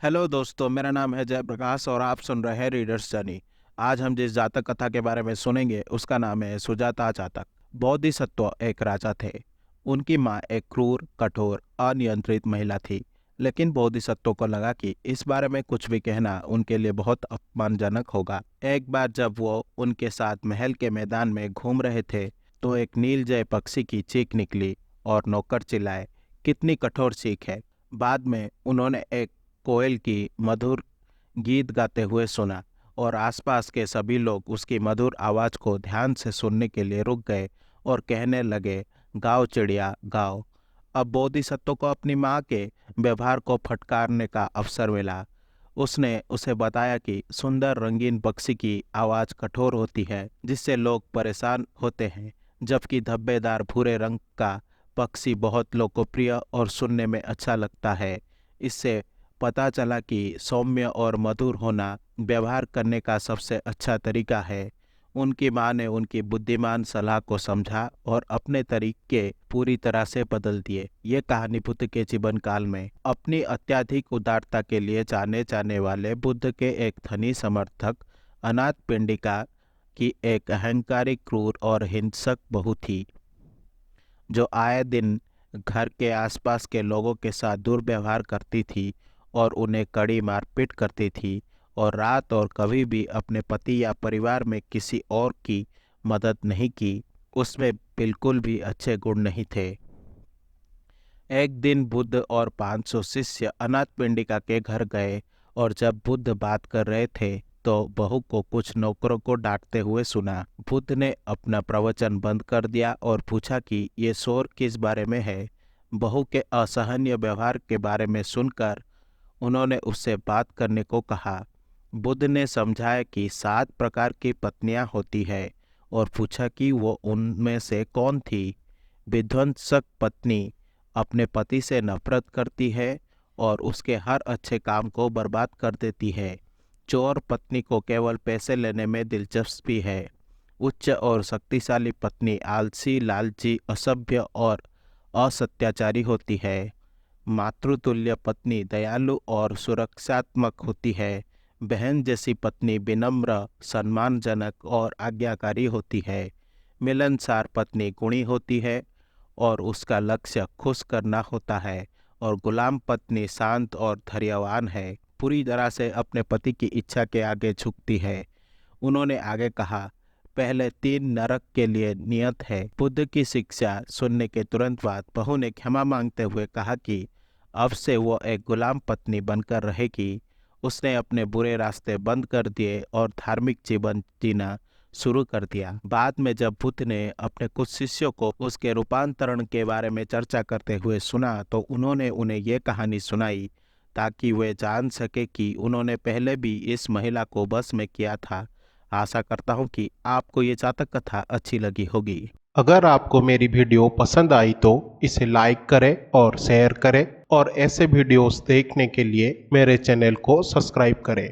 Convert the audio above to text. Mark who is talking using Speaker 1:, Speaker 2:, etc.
Speaker 1: Hello दोस्तों, मेरा नाम है जयप्रकाश और आप सुन रहे हैं रीडर्स जर्नी। आज हम जिस जातक कथा के बारे में सुनेंगे उसका नाम है सुजाता जातक। बोधिसत्व एक राजा थे। उनकी माँ एक क्रूर, कठोर, अनियंत्रित महिला थी। लेकिन बोधिसत्व को लगा कि इस बारे में कुछ भी कहना उनके लिए बहुत अपमानजनक होगा। एक बार जब वो उनके साथ महल के मैदान में घूम रहे थे तो एक नीलजय पक्षी की चीख निकली और नौकर चिल्लाए, कितनी कठोर चीख है। बाद में उन्होंने एक कोयल की मधुर गीत गाते हुए सुना और आसपास के सभी लोग उसकी मधुर आवाज को ध्यान से सुनने के लिए रुक गए और कहने लगे, गाओ चिड़िया गाओ। अब बोधिसत्व को अपनी माँ के व्यवहार को फटकारने का अवसर मिला। उसने उसे बताया कि सुंदर रंगीन पक्षी की आवाज कठोर होती है जिससे लोग परेशान होते हैं, जबकि धब्बेदार भूरे रंग का पक्षी बहुत लोकप्रिय और सुनने में अच्छा लगता है। इससे पता चला कि सौम्य और मधुर होना व्यवहार करने का सबसे अच्छा तरीका है। उनकी माँ ने उनकी बुद्धिमान सलाह को समझा और अपने तरीके पूरी तरह से बदल दिए। ये कहानी बुद्ध के जीवन काल में अपनी अत्यधिक उदारता के लिए जाने जाने वाले बुद्ध के एक धनी समर्थक अनाथ पिंडिका की एक अहंकारी, क्रूर और हिंसक बहू थी, जो आए दिन घर के आसपास के लोगों के साथ दुर्व्यवहार करती थी और उन्हें कड़ी मारपीट करती थी और रात और कभी भी अपने पति या परिवार में किसी और की मदद नहीं की। उसमें बिल्कुल भी अच्छे गुण नहीं थे। एक दिन बुद्ध और 500 शिष्य अनाथ पिंडिका के घर गए और जब बुद्ध बात कर रहे थे तो बहू को कुछ नौकरों को डांटते हुए सुना। बुद्ध ने अपना प्रवचन बंद कर दिया और पूछा कि ये शोर किस बारे में है। बहू के असहनीय व्यवहार के बारे में सुनकर उन्होंने उससे बात करने को कहा। बुद्ध ने समझाया कि 7 प्रकार की पत्नियां होती है और पूछा कि वो उनमें से कौन थी। विध्वंसक पत्नी अपने पति से नफरत करती है और उसके हर अच्छे काम को बर्बाद कर देती है। चोर पत्नी को केवल पैसे लेने में दिलचस्पी है। उच्च और शक्तिशाली पत्नी आलसी, लालची, असभ्य और असत्याचारी होती है। मातृतुल्य पत्नी दयालु और सुरक्षात्मक होती है। बहन जैसी पत्नी विनम्र, सम्मानजनक और आज्ञाकारी होती है। मिलनसार पत्नी गुणी होती है और उसका लक्ष्य खुश करना होता है। और गुलाम पत्नी शांत और धैर्यवान है, पूरी तरह से अपने पति की इच्छा के आगे झुकती है। उन्होंने आगे कहा, पहले 3 नरक के लिए नियत है। बुद्ध की शिक्षा सुनने के तुरंत बाद बहू ने क्षमा मांगते हुए कहा कि अब से वो एक गुलाम पत्नी बनकर रहेगी। उसने अपने बुरे रास्ते बंद कर दिए और धार्मिक जीवन जीना शुरू कर दिया। बाद में जब बुद्ध ने अपने कुछ शिष्यों को उसके रूपांतरण के बारे में चर्चा करते हुए सुना तो उन्होंने उन्हें ये कहानी सुनाई ताकि वे जान सके कि उन्होंने पहले भी इस महिला को बस में किया था। आशा करता हूँ कि आपको ये जातक कथा अच्छी लगी होगी।
Speaker 2: अगर आपको मेरी वीडियो पसंद आई तो इसे लाइक करें और शेयर करें और ऐसे वीडियोस देखने के लिए मेरे चैनल को सब्सक्राइब करें।